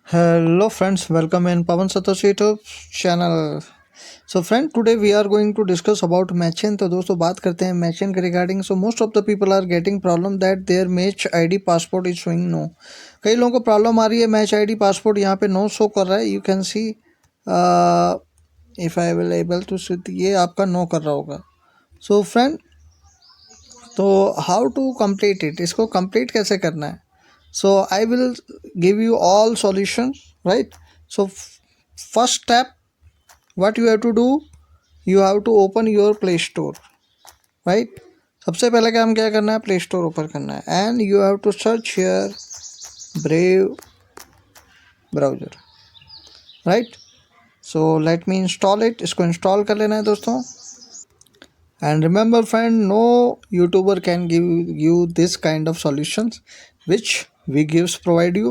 Hello friends, welcome in Pawan Satoshi YouTube channel. So friend, today we are going to discuss about matching. तो दोस्तों बात करते हैं matching के regarding. So most of the people are getting problem that their match ID passport is showing no. कई लोगों को problem आ रही है match ID passport यहाँ पे no शो कर रहा है. You can see if I will able to see ये आपका no कर रहा होगा. So friend, तो how to complete it? इसको complete कैसे करना है? So I will give you all solutions, right? So first step, what you have to do, you have to open your play store, right? सबसे पहले काम क्या करना है, प्ले स्टोर ओपन करना है and you have to search here Brave browser, right? So let me install it. इसको install कर लेना है दोस्तों. And remember friend, no YouTuber can give you this kind of solutions which we provide you,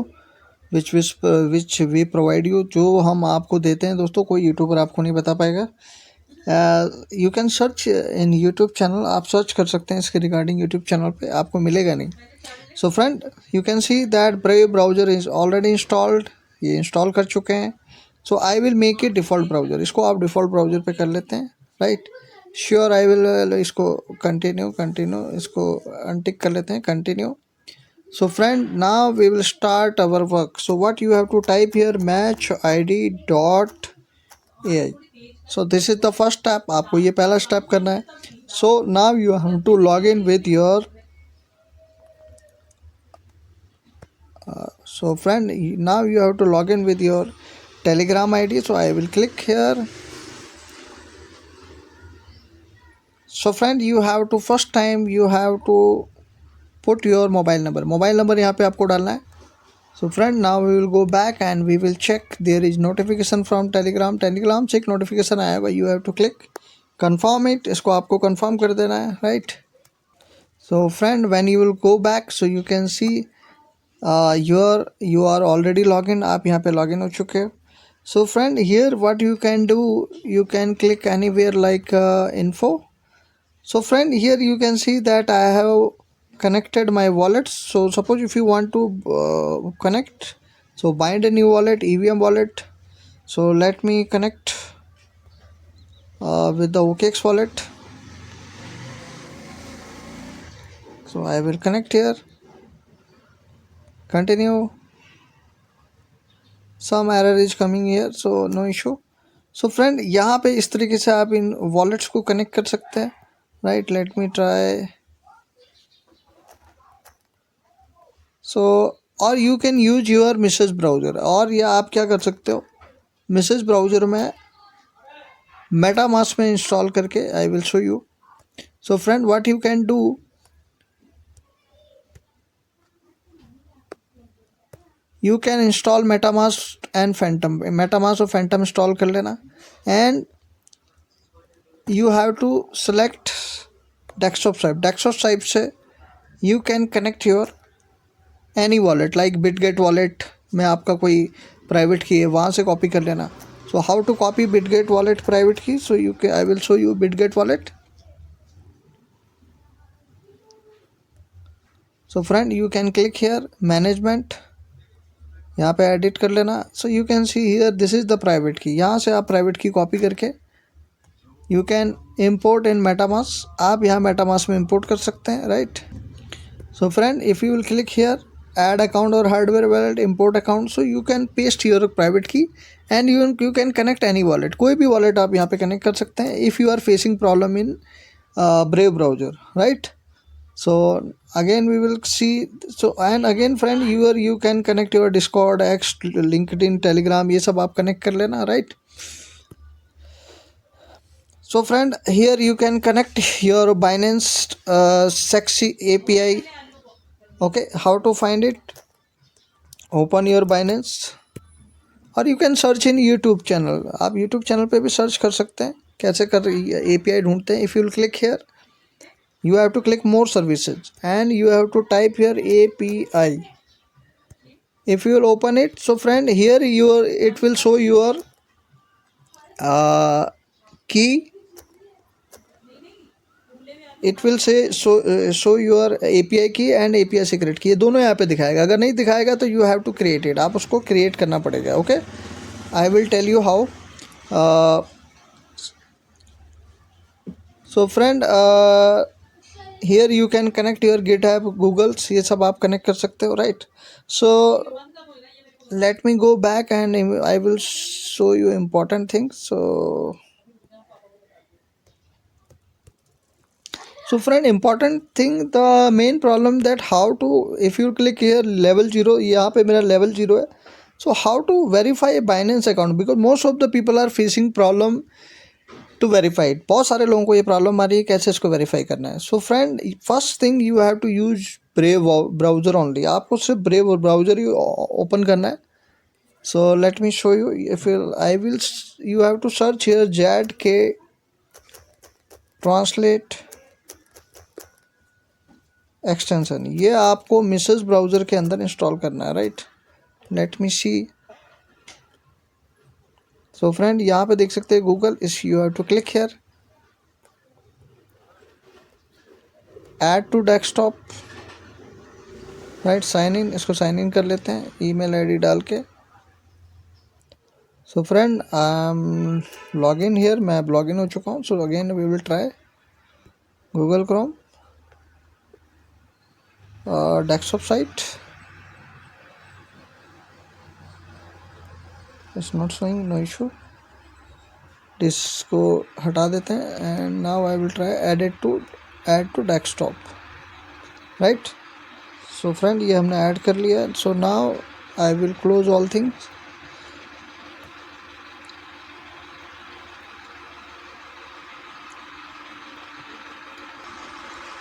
which we provide you. जो हम आपको देते हैं दोस्तों, कोई यूट्यूबर आपको नहीं बता पाएगा. You can search in YouTube channel, आप सर्च कर सकते हैं इसके रिगार्डिंग यूट्यूब चैनल पे, आपको मिलेगा नहीं. So friend, you can see that Brave browser is already installed. ये इंस्टॉल कर चुके हैं. So I will make it default browser. इसको आप डिफ़ॉल्ट ब्राउज़र पे कर लेते हैं, राइट? Sure I will. इसको कंटिन्यू इसको अनटिक कर लेते हैं, continue. So friend, now we will start our work. So what you have to type here, matchid.ai. So this is the first step. आपको ये पहला स्टेप करना है. So now you have to log in with your so friend, now you have to log in with your Telegram ID. So I will click here. So friend, you have to first time you have to put your mobile number यहाँ पे आपको डालना है. So friend, now we will go back and we will check there is notification from Telegram से एक notification आया होगा. You have to click confirm it. इसको आपको confirm कर देना है, right? So friend, when you will go back, so you can see you are already login. आप यहाँ पे login हो चुके हो. So friend, here what you can do, you can click anywhere like info. So friend, here you can see that I have connected my wallets. So suppose if you want to connect, so bind a new wallet, EVM wallet. So let me connect with the OKX wallet. So I will connect here, continue. Some error is coming here, so no issue. So friend, यहाँ पे इस तरीके से आप इन wallets को connect कर सकते हैं, right? Let me try. So और you can use your Mises browser. और या आप क्या कर सकते हो, मिसेज ब्राउज़र में मेटामास्क में इंस्टॉल करके I will show you. So friend, what you can do, you can install MetaMask and Phantom. MetaMask और फैंटम इंस्टॉल कर लेना and you have to select desktop type से you can connect your any wallet like Bitget wallet में आपका कोई private की है, वहाँ से कॉपी कर लेना. So how to copy Bitget wallet private key, so you के I will show you Bitget wallet. So friend, you can click here management, यहाँ पे एडिट कर लेना. So you can see here this is the private key. यहाँ से आप private key copy करके you can import in MetaMask. आप यहाँ मेटामास्क में इम्पोर्ट कर सकते हैं, right? So friend, if you will click here add account or hardware wallet, import account, so you can paste your private key and you can connect any wallet. कोई भी wallet आप यहाँ पे connect कर सकते हैं if you are facing problem in Brave browser, right? So again we will see. So and again friend, you can connect your Discord, X, LinkedIn, Telegram, ये सब आप connect कर लेना, right? So friend, here you can connect your Binance sexy API. Okay, how to find it? Open your Binance और you can search in YouTube channel. आप YouTube channel पे भी search कर सकते हैं कैसे कर API ढूंढते हैं. If you will click here, you have to click more services and you have to type here API. If you will open it, so friend, here it will show your key it will say show your API की and API secret की, ये दोनों यहाँ पे दिखाएगा. अगर नहीं दिखाएगा तो you have to create it, आप उसको क्रिएट करना पड़ेगा. Okay, I will tell you how. So friend, here you can connect your GitHub, Googles, ये सब आप कनेक्ट कर सकते हो, right. So let me go back and I will show you important things. So friend, important thing, the main problem that how to, if you click here level 0, यहाँ पे मेरा level 0 है. So how to verify a Binance account, because most of the people are facing problem to verify it. बहुत सारे लोगों को ये problem आ रही है कैसे इसको वेरीफाई करना है. So friend, first thing you have to use Brave browser only. आपको सिर्फ ब्रेव ब्राउज़र ही ओपन करना है. So let me show you. If you have to search here ZK Translate extension. ये आपको मिसेस ब्राउज़र के अंदर इंस्टॉल करना है, right. Let me see. So friend, यहाँ पे देख सकते हैं गूगल. इस you have to click here, add to desktop, right. Sign in, इसको साइन इन कर लेते हैं ईमेल आईडी डाल के. So friend, I am log in here, मैं अब लॉग इन हो चुका हूँ. So again we will try Google Chrome, desktop site is not showing, no issue. इसको हटा देते हैं and now I will try add to desktop, right. So friend, ये हमने ऐड कर लिया. So now I will close all things.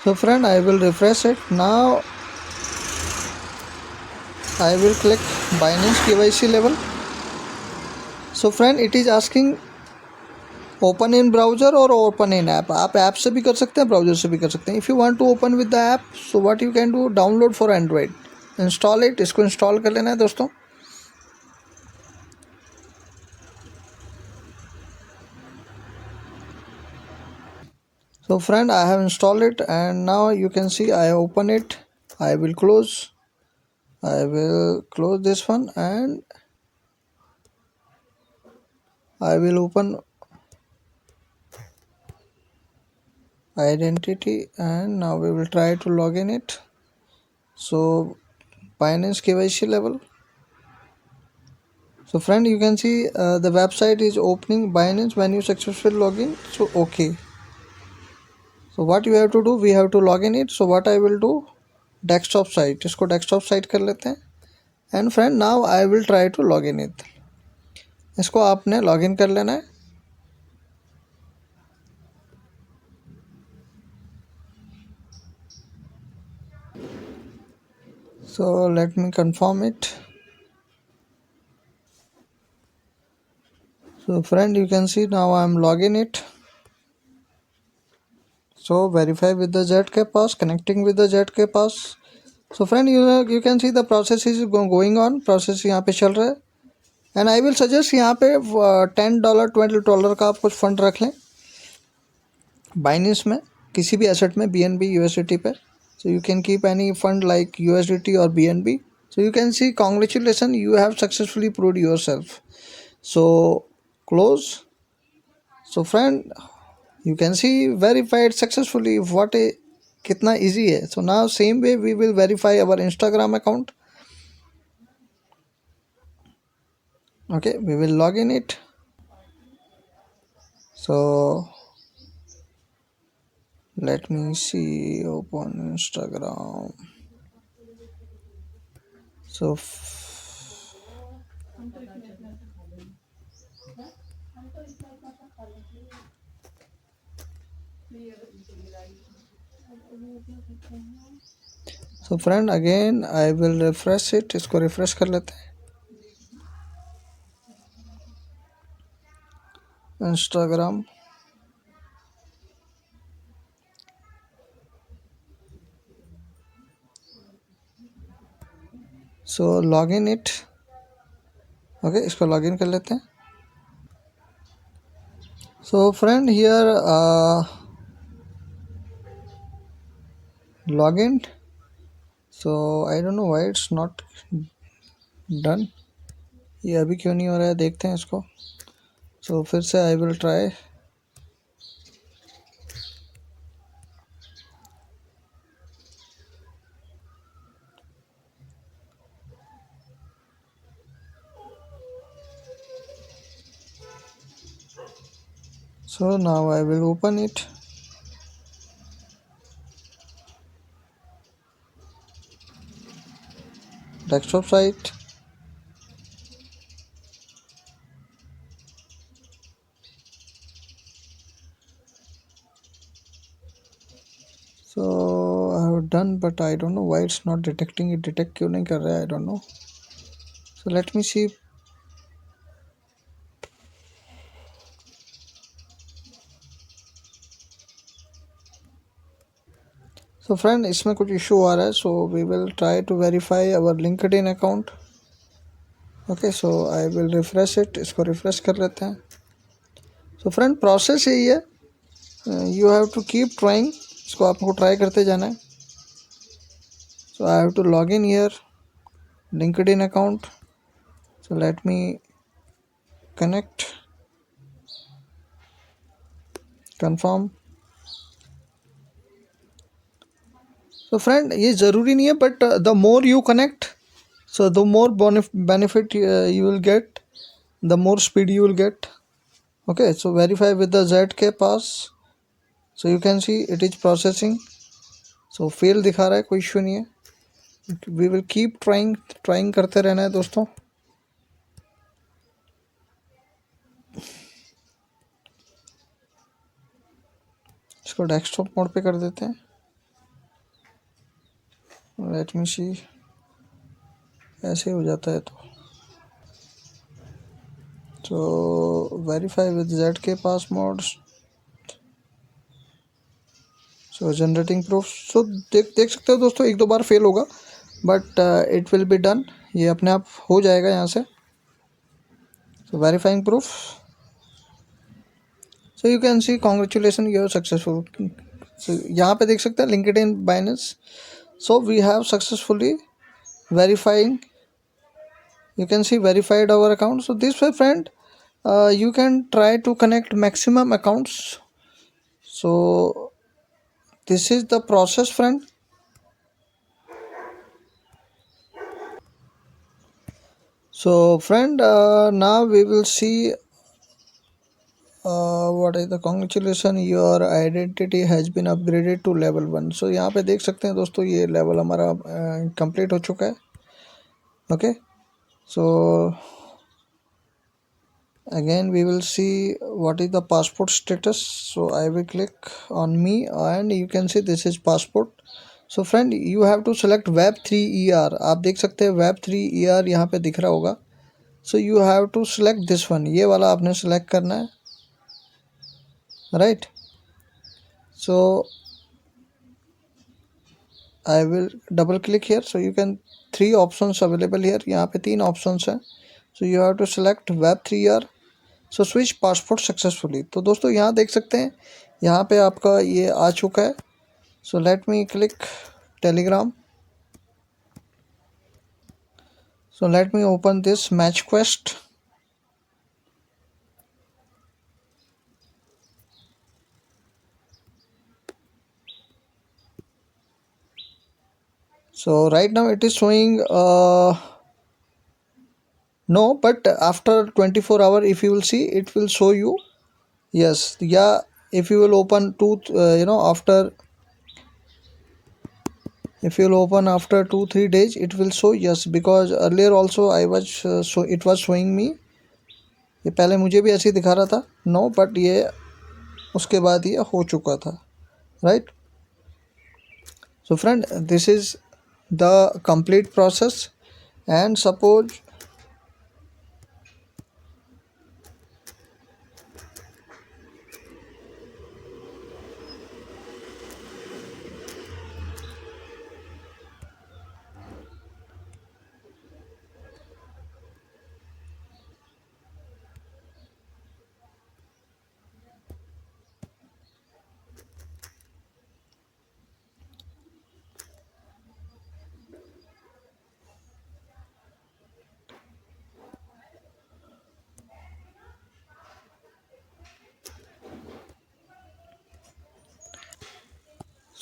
So friend, I will refresh it. Now I will click Binance KYC level. So friend, it is asking open in browser or open in app. आप app से भी कर सकते हैं, browser से भी कर सकते हैं. If you want to open with the app, so what you can do, download for Android, install it. इसको इंस्टॉल कर लेना है दोस्तों. So friend, I have installed it and now you can see I open it. I will close this one and I will open identity and now we will try to log in it. So Binance KYC level. So friend, you can see the website is opening Binance when you successfully log in. So okay, so what you have to do, we have to log in it. So what I will do, desktop site, इसको desktop site कर लेते हैं. And friend, now I will try to log in it. इसको आपने log in कर लेना है. So let me confirm it. So friend, you can see now I am logging it. So verify with the ZK pass, connecting with the ZK pass. So friend, you can see the process is going on. Process यहाँ पे चल रहा है. And I will suggest यहाँ पे $10 $20 का आप कुछ फंड रख लें बाइनेंस में, किसी भी एसेट में, BNB USDT पे. So you can keep any fund like USDT और BNB. So you can see congratulation, you have successfully proved yourself. So close. So friend, you can see verified successfully. What a कितना easy है. So now same way we will verify our Instagram account. Okay, we will log in it. So let me see, open Instagram. So friend, again I will refresh it. इसको refresh कर लेते हैं. Instagram. So log in it. Okay, इसको log in कर लेते हैं. So friend, here login. So I don't know why it's not done. ये अभी क्यों नहीं हो रहा है, देखते हैं इसको. So फिर से I will try. So now I will open it. Desktop site. So I have done, but I don't know why it's not detecting it. Detect क्यों नहीं कर रहा है, I don't know. So let me see. So friend, इसमें कुछ issue आ रहा है. So we will try to verify our LinkedIn account. Okay, so I will refresh it. इसको refresh कर लेते हैं. So friend, process यही है. You have to keep trying. इसको आपको try करते जाना है. So I have to log in here. LinkedIn account. So let me connect. Confirm. So friend, ये ज़रूरी नहीं है, but the more you connect, so the more benefit you will get, the more speed you will get. Okay, so verify with the ZK pass. So you can see it is processing. So fail दिखा रहा है, कोई issue नहीं है. We will keep trying करते रहना है दोस्तों. इसको डेस्कटॉप मोड पे कर देते हैं. Let me see. ऐसे हो जाता है तो verify with ZK pass mode. So generating proof. So देख सकते हो दोस्तों, एक दो बार फेल होगा, but it will be done. ये अपने आप हो जाएगा यहाँ से. So verifying proof. So you can see congratulation, you are successful. So यहाँ पे देख सकते हैं LinkedIn Binance. So we have successfully verifying. You can see verified our account. So this way friend, you can try to connect maximum accounts. So this is the process friend. So friend, now we will see what is the congratulation, your identity has been upgraded to level 1. So यहाँ पे देख सकते हैं दोस्तों, ये level हमारा complete हो चुका है. Okay, so again we will see what is the passport status. So I will click on me and you can see this is passport. So friend, you have to select web3er. आप देख सकते हैं web3er यहाँ पे दिख रहा होगा. So you have to select this one. ये वाला आपने select करना है, right? So I will double click here. So you can, three options available here. यहाँ पे तीन options हैं. So you have to select web3er. So switch passport successfully. तो दोस्तों यहाँ देख सकते हैं, यहाँ पे आपका ये आ चुका है. सो let me click Telegram. So let me open this match quest. So right now it is showing no, but after 24 hour if you will see, it will show you yes. Yeah, if you will open to after, if you will open after 2-3 days, it will show yes, because earlier also I was so it was showing me. ये पहले मुझे भी ऐसे ही दिखा रहा था no, but ये उसके बाद ये हो चुका था, right. So friend, this is the complete process. And suppose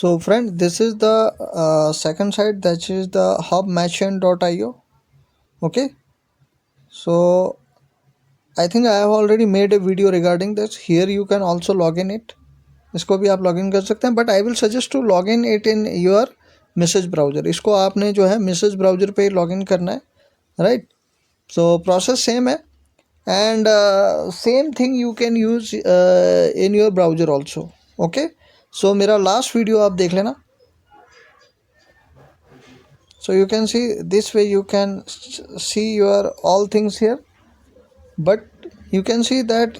So friend, this is the second site, that is the hubmatchchain.io. Okay, so I think I have already made a video regarding this. Here you can also log in it. इसको भी आप login कर सकते हैं, but I will suggest to log in it in your Mises browser. इसको आपने जो है मैसेज ब्राउज़र पे लॉग इन करना है, राइट. सो प्रोसेस सेम है, and same thing you can use in your browser also. Okay, so मेरा last video आप देख लेना. So you can see this way, you can see your all things here, but you can see that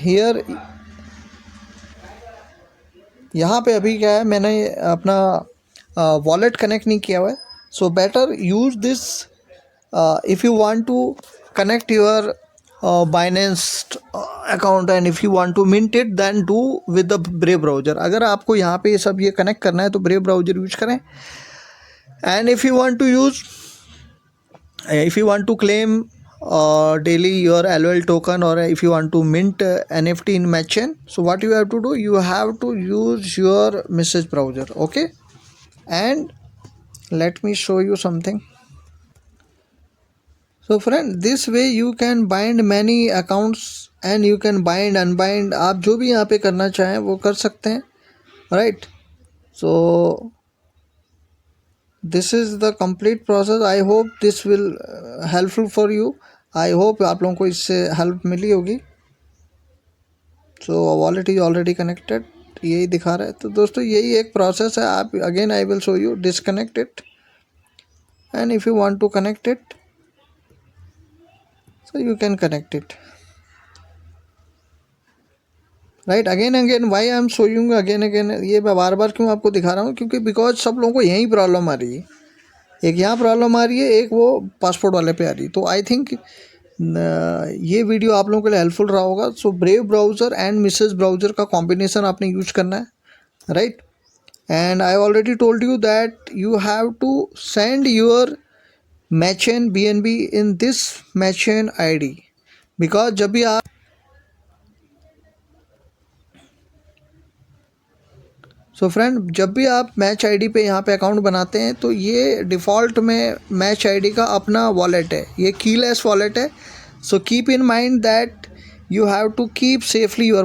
here यहाँ पे अभी क्या है, मैंने अपना वॉलेट कनेक्ट नहीं किया हुआ है. So better use this if you want to connect your Binance account, and if you want to mint it then do with the Brave browser. अगर आपको यहाँ पे ये सब ये कनेक्ट करना है तो ब्रेव ब्राउज़र यूज करें. And if you want to use, if you want to claim daily your LOL token, or if you want to mint NFT in Matchchain, so what you have to do, you have to use your message browser. Okay, and let me show you something. So friend, this way you can bind many accounts and you can bind unbind. आप जो भी यहाँ पे करना चाहें वो कर सकते हैं, right? So this is the complete process. I hope this will helpful for you. I hope आप लोगों को इससे हेल्प मिली होगी. सो वॉलेट इज ऑलरेडी कनेक्टेड, यही दिखा रहा है. तो दोस्तों यही एक प्रोसेस है. आप again I will show you disconnect it, and if you want to connect it so you can connect it, right. Again why I am showing again. ये मैं बार बार क्यों आपको दिखा रहा हूँ, क्योंकि बिकॉज सब लोगों को यही प्रॉब्लम आ रही है. एक यहाँ प्रॉब्लम आ रही है, एक वो पासपोर्ट वाले पे आ रही है. तो आई थिंक ये वीडियो आप लोगों के लिए हेल्पफुल रहा होगा. So Brave browser and Mises browser का कॉम्बिनेशन आपने यूज करना है, right. And I already told you that you have to send your Matchchain BNB इन दिस Matchchain ID, बिकॉज जब भी आप सो फ्रेंड जब भी आप मैच आईडी पे यहाँ पे अकाउंट बनाते हैं तो ये डिफ़ॉल्ट में मैच आईडी का अपना वॉलेट है, ये कीलेस वॉलेट है. So keep in mind that you have to keep safely your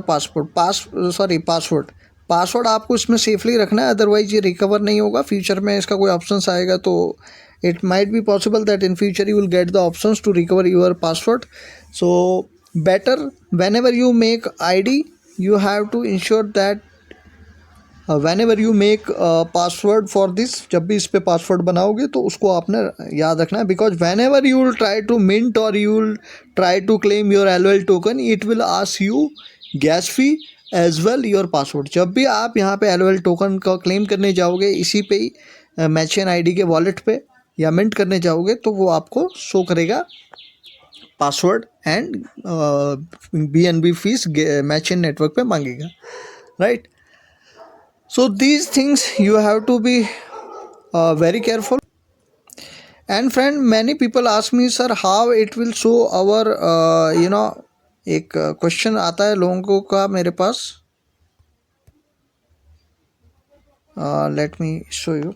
password आपको इसमें सेफली रखना है, अदरवाइज ये रिकवर नहीं होगा. फ्यूचर में इसका कोई ऑप्शंस आएगा तो it might be possible that in future you will get the options to recover your password. So better whenever you make ID you have to ensure that whenever you make password for this, जब भी इस पे password बनाओगे तो उसको आपने याद रखना है. Because whenever you will try to mint or you will try to claim your LOL token, it will ask you gas fee as well your password. जब भी आप यहाँ पे LOL token का क्लेम करने जाओगे इसी पे ही Matchchain ID के वॉलेट पे या मिंट करने जाओगे तो वो आपको शो करेगा password and BNB fees Matchchain network पे मांगेगा, right. So these things you have to be very careful. And friend, many people ask me, sir, how it will show our एक क्वेश्चन आता है लोगों का मेरे पास. Let me show you.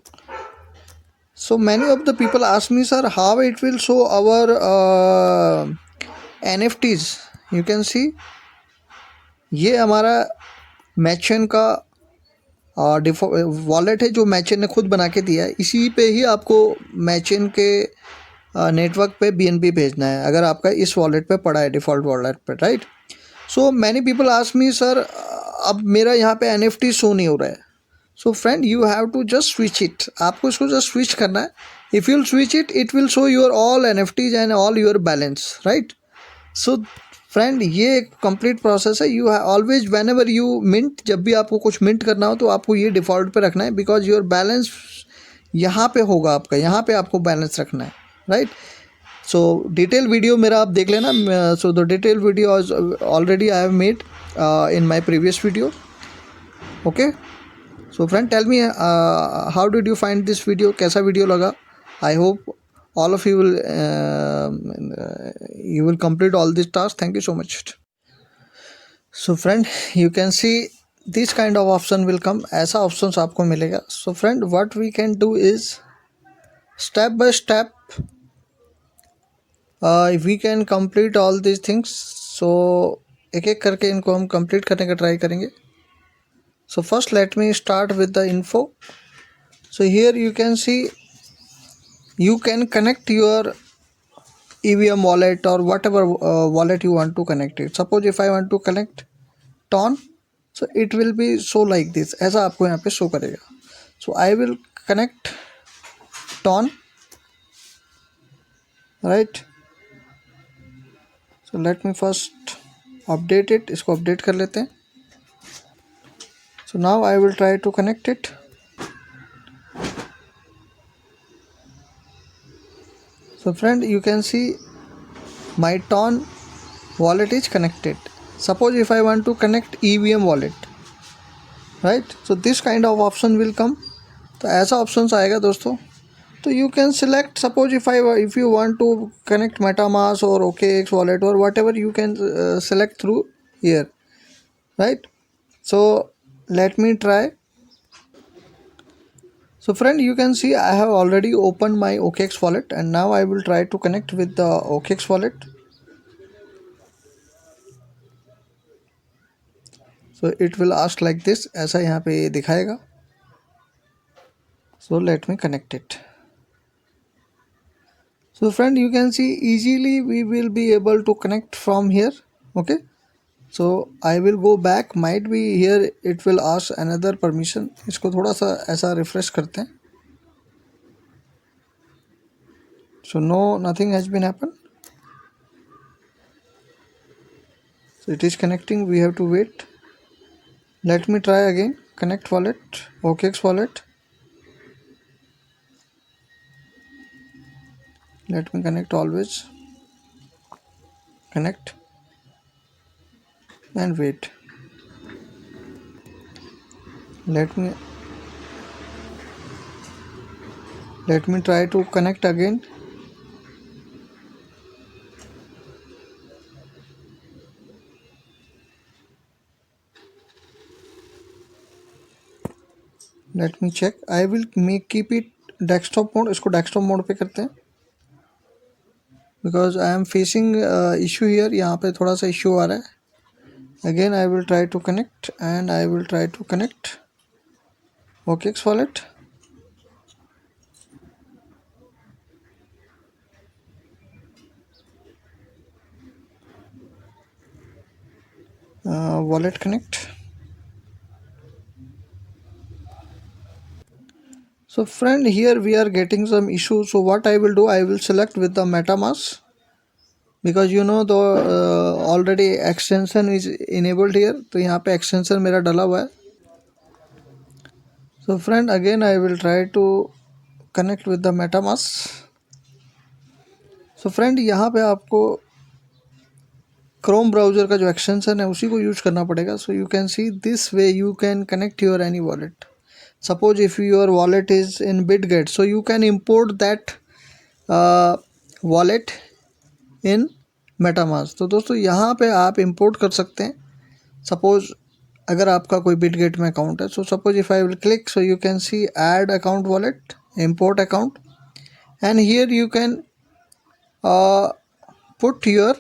So many of the people ask me, sir, how it will show our NFTs. You can see ये हमारा Matchchain का wallet है जो Matchchain ने खुद बना के दिया है. इसी पे ही आपको Matchchain के नेटवर्क पे BNB भेजना है अगर आपका इस वॉलेट पे पड़ा है, डिफ़ॉल्ट वॉलेट पे, right. So many people ask me, sir अब मेरा यहाँ पे NFT शो नहीं हो रहा है. So friend you have to just switch it. आपको इसको जस्ट स्विच करना है. If you switch it, it will show your all NFTs and all your balance, right. So friend ये एक कंप्लीट प्रोसेस है. You always whenever you mint, जब भी आपको कुछ मिंट करना हो तो आपको ये डिफ़ॉल्ट पे रखना है. बिकॉज योर बैलेंस यहाँ पे होगा आपका, यहाँ पे आपको बैलेंस रखना है, राइट. सो डिटेल वीडियो मेरा आप देख लेना. So the detail video already I have made in my previous video. Okay, so friend tell me how did you find this video. कैसा वीडियो लगा? I hope all of you will complete all these tasks. Thank you so much. So friend, you can see this kind of option will come, ऐसा options आपको मिलेगा. So friend what we can do is step by step we can complete all this things. So एक एक करके इनको हम complete करने का ट्राई करेंगे. So first let me start with the info. So here you can C you can connect your EVM wallet or whatever wallet you want to connect it. Suppose if I want to connect TON, so it will be so like this, ऐसा आपको यहाँ पे show करेगा. So I will connect TON, right? So let me first update it. इसको update कर लेते हैं. So now I will try to connect it. So friend, you can see my TON wallet is connected. Suppose if I want to connect EVM wallet, right? So this kind of option will come. तो ऐसा options आएगा दोस्तों. तो you can select, suppose if you want to connect MetaMask or OKX wallet or whatever, you can select through here, right? So let me try. So friend, you can see I have already opened my OKX wallet and now I will try to connect with the OKX wallet. So it will ask like this, ऐसा यहाँ पे दिखाएगा. So let me connect it. So friend, you can see easily we will be able to connect from here. Okay, so I will go back. Might be here it will ask another permission. इसको थोड़ा सा ऐसा refresh करते हैं. So no, nothing has been happened. So it is connecting, we have to wait. Let me try again. Connect wallet, OKX wallet. Let me connect always. Connect and wait. Let me try to connect again. Let me check. I will keep it desktop mode. इसको desktop mode पे करते हैं. Because I am facing issue here. यहाँ पे थोड़ा सा issue आ रहा है. Again I will try to connect and I will try to connect OKX wallet. Wallet connect. So friend, here we are getting some issue. So what I will do, I will select with the MetaMask, because you know the already extension is enabled here. तो यहाँ पे extension मेरा डला हुआ है. So friend, again I will try to connect with the MetaMask. So friend, यहाँ पे आपको Chrome browser का जो extension है उसी को यूज करना पड़ेगा. So you can see this way you can connect your any wallet. Suppose if your wallet is in BitGet, so you can import that wallet in MetaMask. तो दोस्तों यहाँ पे आप import कर सकते हैं. Suppose अगर आपका कोई BitGet में अकाउंट है, so suppose if I will click, so you can see add account wallet, import account, and here you can put your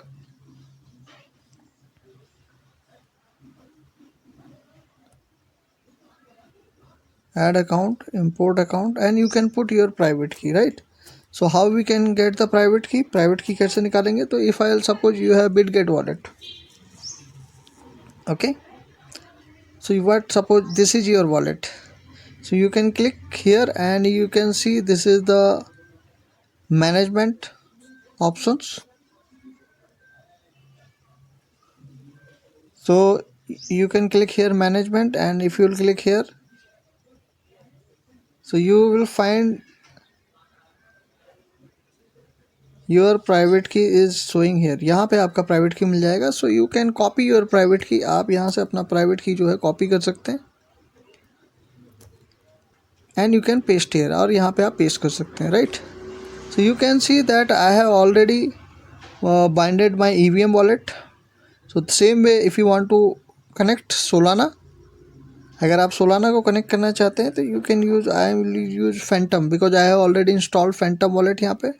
add account, import account, and you can put your private key, right? So how we can get the private key? Private key कैसे निकालेंगे? तो if I'll suppose you have BitGet wallet, okay, so what, suppose this is your wallet, so you can click here and you can see this is the management options. So you can click here management, and if you will click here, so you will find your private key is showing here. यहाँ पे आपका private key मिल जाएगा. So you can copy your private key. आप यहाँ से अपना private key जो है copy कर सकते हैं, and you can paste here, और यहाँ पे आप paste कर सकते हैं, right? So you can see that I have already binded my EVM wallet. So the same way if you want to connect Solana, अगर आप सोलाना को कनेक्ट करना चाहते हैं तो you can use, I will use Phantom because I have already installed Phantom wallet यहाँ पे.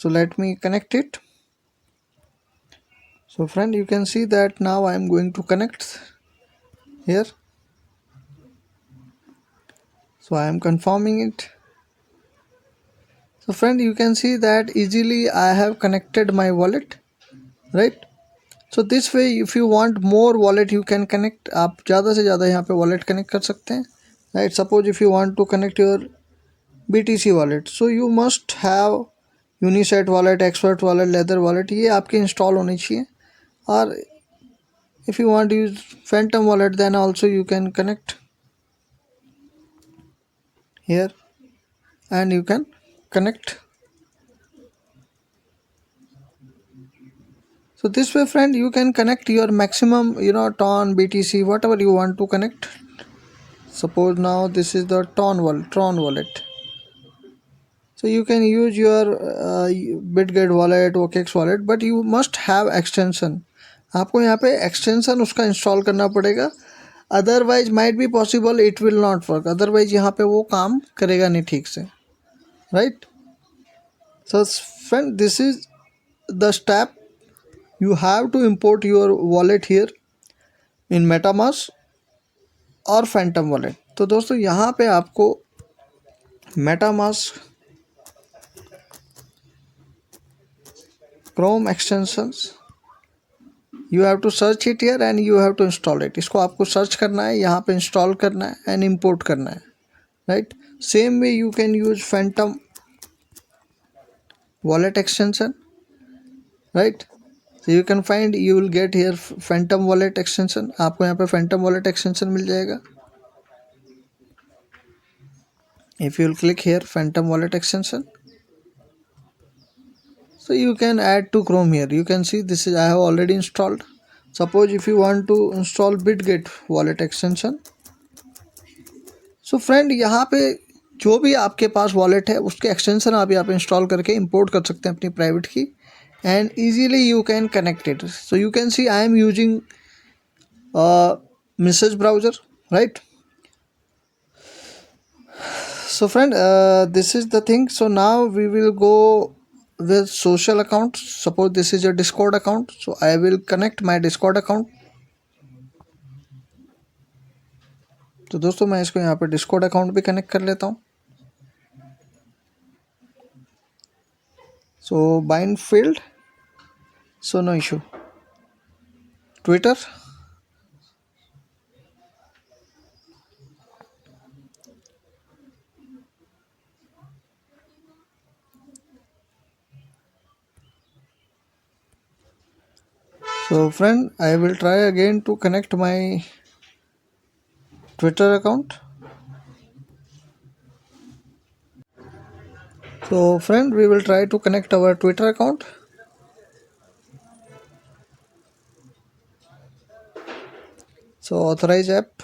So let me connect it. So friend, you can see that now I am going to connect here. So I am confirming it. So friend, you can see that easily I have connected my wallet, right? So this way if you want more wallet you can connect. आप ज़्यादा से ज़्यादा यहाँ पे wallet connect कर सकते हैं, right? Suppose if you want to connect your BTC wallet, so you must have Unisat wallet, Expert wallet, Ledger wallet, ये आपके इंस्टॉल होनी चाहिए. और if you want to use Phantom wallet, then also you can connect here and you can connect. So this way friend, you can connect your maximum, Ton, BTC, whatever you want to connect. Suppose now this is the Tron wallet. So you can use your Bitget wallet, OKX wallet, but you must have extension. आपको यहाँ पे extension उसका install करना पड़ेगा, otherwise might be possible it will not work. Otherwise यहाँ पे वो काम करेगा नहीं ठीक से, right? So friend, this is the step. You have to import your wallet here in MetaMask और Phantom wallet. तो दोस्तों यहाँ पे आपको MetaMask Chrome extensions, you have to search it here and you have to install it. इसको आपको search करना है, यहाँ पे इंस्टॉल करना है एंड इम्पोर्ट करना है, right? Same way you can use Phantom wallet extension, right? So you can find, you will get here Phantom wallet extension. आपको यहाँ पे Phantom wallet extension मिल जाएगा. If you will click here Phantom wallet extension, so you can add to Chrome here. You can see this is, I have already installed. Suppose if you want to install Bitget wallet extension, so friend यहाँ पे जो भी आपके पास wallet है उसके extension आप यहाँ पे इंस्टॉल करके इंपोर्ट कर सकते हैं अपनी प्राइवेट की, and easily you can connect it. So you can see I am using message browser, right? So friend, this is the thing. So now we will go with social account. Suppose this is your Discord account, so I will connect my Discord account. तो दोस्तों मैं इसको यहाँ पे Discord account भी connect कर लेता हूँ. So bind field, so no issue. Twitter, so friend, I will try again to connect my Twitter account. So friend, we will try to connect our Twitter account. So authorize app.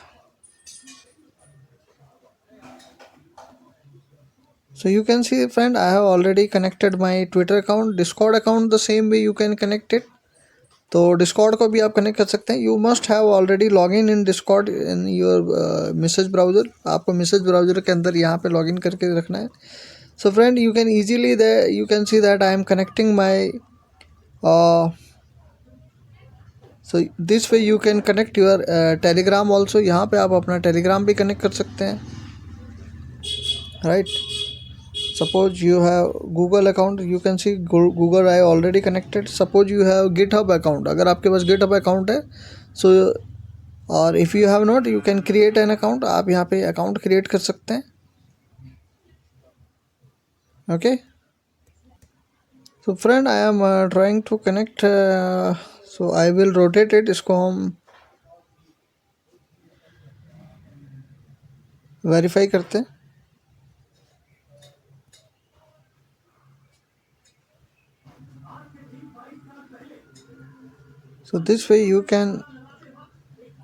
So you can see friend, I have already connected my Twitter account. Discord account the same way you can connect it. तो Discord को भी आप connect कर सकते हैं. You must have already login in Discord in your message browser. आपको message browser के अंदर यहाँ पे लॉगिन करके रखना है. So friend, you can easily there, you can see that I am connecting my so this way you can connect your Telegram also. यहाँ पे आप अपना Telegram भी कनेक्ट कर सकते हैं, right? Suppose you have Google account, you can see Google I already connected. Suppose you have GitHub account, अगर आपके पास GitHub account है, so और if you have not, you can create an account. आप यहाँ पे account create कर सकते हैं, okay? So friend, I am trying to connect, so I will rotate it. इसको हम verify करते हैं. So this way you can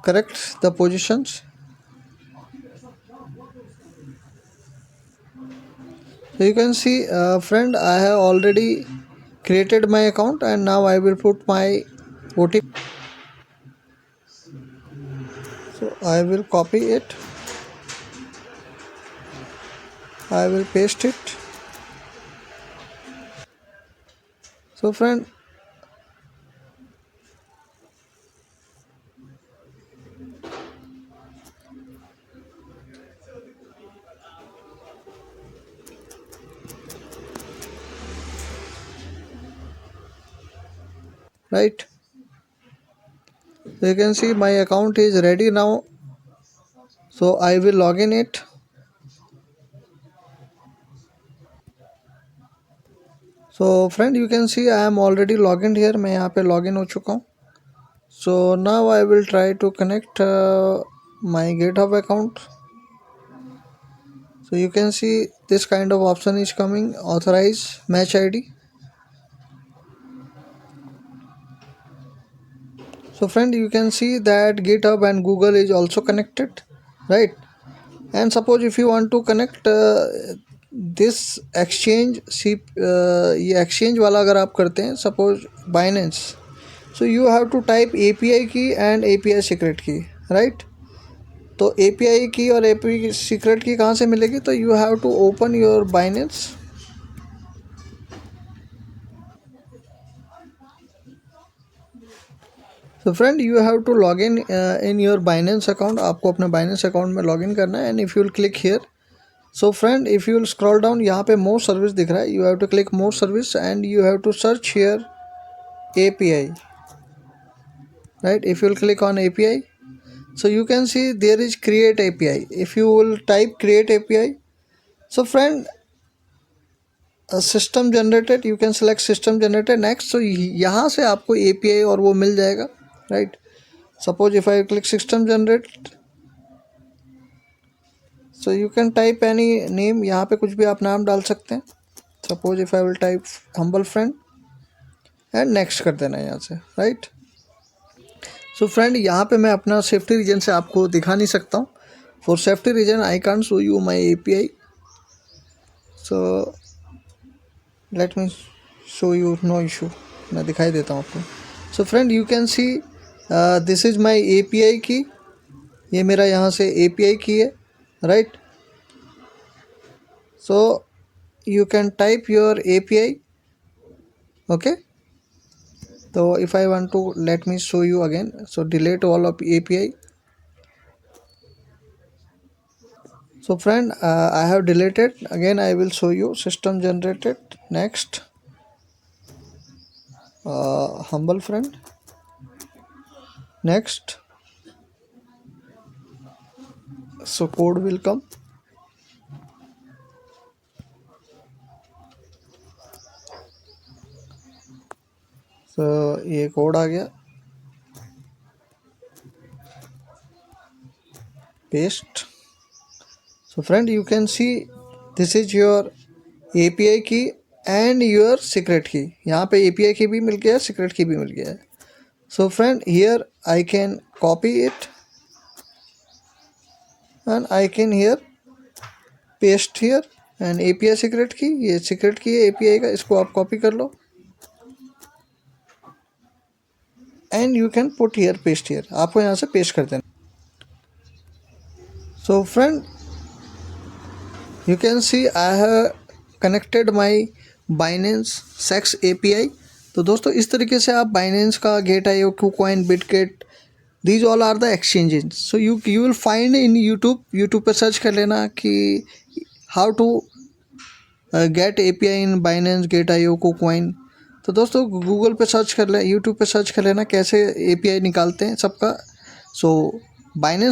correct the positions. So you can see friend, I have already created my account and now I will put my OTP. So I will copy it, I will paste it. So friend, right, so you can see my account is ready now. So I will log in it. So friend, you can see I am already logged in here. मैं यहाँ पे login हो चुका हूँ. So now I will try to connect my GitHub account. So you can see this kind of option is coming, authorize match ID. So friend, you can see that GitHub and Google is also connected, right? And suppose if you want to connect this exchange, ये exchange वाला अगर आप करते हैं, suppose Binance, so you have to type API key and API secret key, right? तो API की और API secret की कहाँ से मिलेगी? तो you have to open your Binance. So friend, you have to log in your Binance account. आपको अपने Binance account में log in करना है. And if you will click here, so friend, if you will scroll down, यहाँ पे more service दिख रहा है. You have to click more service and you have to search here API, right? If you will click on API, so you can see there is create API. If you will type create API, so friend, system generated, you can select system generated next. So यहाँ से आपको API और वो मिल जाएगा, right? Suppose if I click system generate, so you can type any name. यहाँ पे कुछ भी आप नाम डाल सकते हैं. Suppose if I will type humble friend and next कर देना है यहाँ से, right? So friend, यहाँ पे मैं अपना सेफ्टी रीजन से आपको दिखा नहीं सकता हूँ. For safety reason I can't show you my API. So let me show you, no issue. मैं दिखाई देता हूँ आपको. So friend, you can see this is my API key. ये मेरा यहाँ से API key है, right? So you can type your API, okay? So if I want to, let me show you again. So delete all of API. So friend, I have deleted. Again I will show you system generated. Next, humble friend. Next, so code will come. So ये code आ गया. Paste. So friend, you can see this is your API key and your secret key. यहाँ पे API key भी मिल गया है, secret key भी मिल गया है. So friend, here I can copy it and I can here paste here and API secret key, ये secret key है API का, इसको आप copy कर लो and you can put here, paste here. आपको यहाँ से paste कर देना. So friend, you can see I have connected my Binance Sex API. तो दोस्तों इस तरीके से आप Binance का Gate.io, KuCoin, Bitget, these all are the exchanges. So you will find in YouTube पे सर्च कर लेना कि how to get API in Binance, Gate.io, KuCoin. तो दोस्तों गूगल पे सर्च कर लें, यूट्यूब पे सर्च कर लेना कैसे API निकालते हैं सबका. सो Binance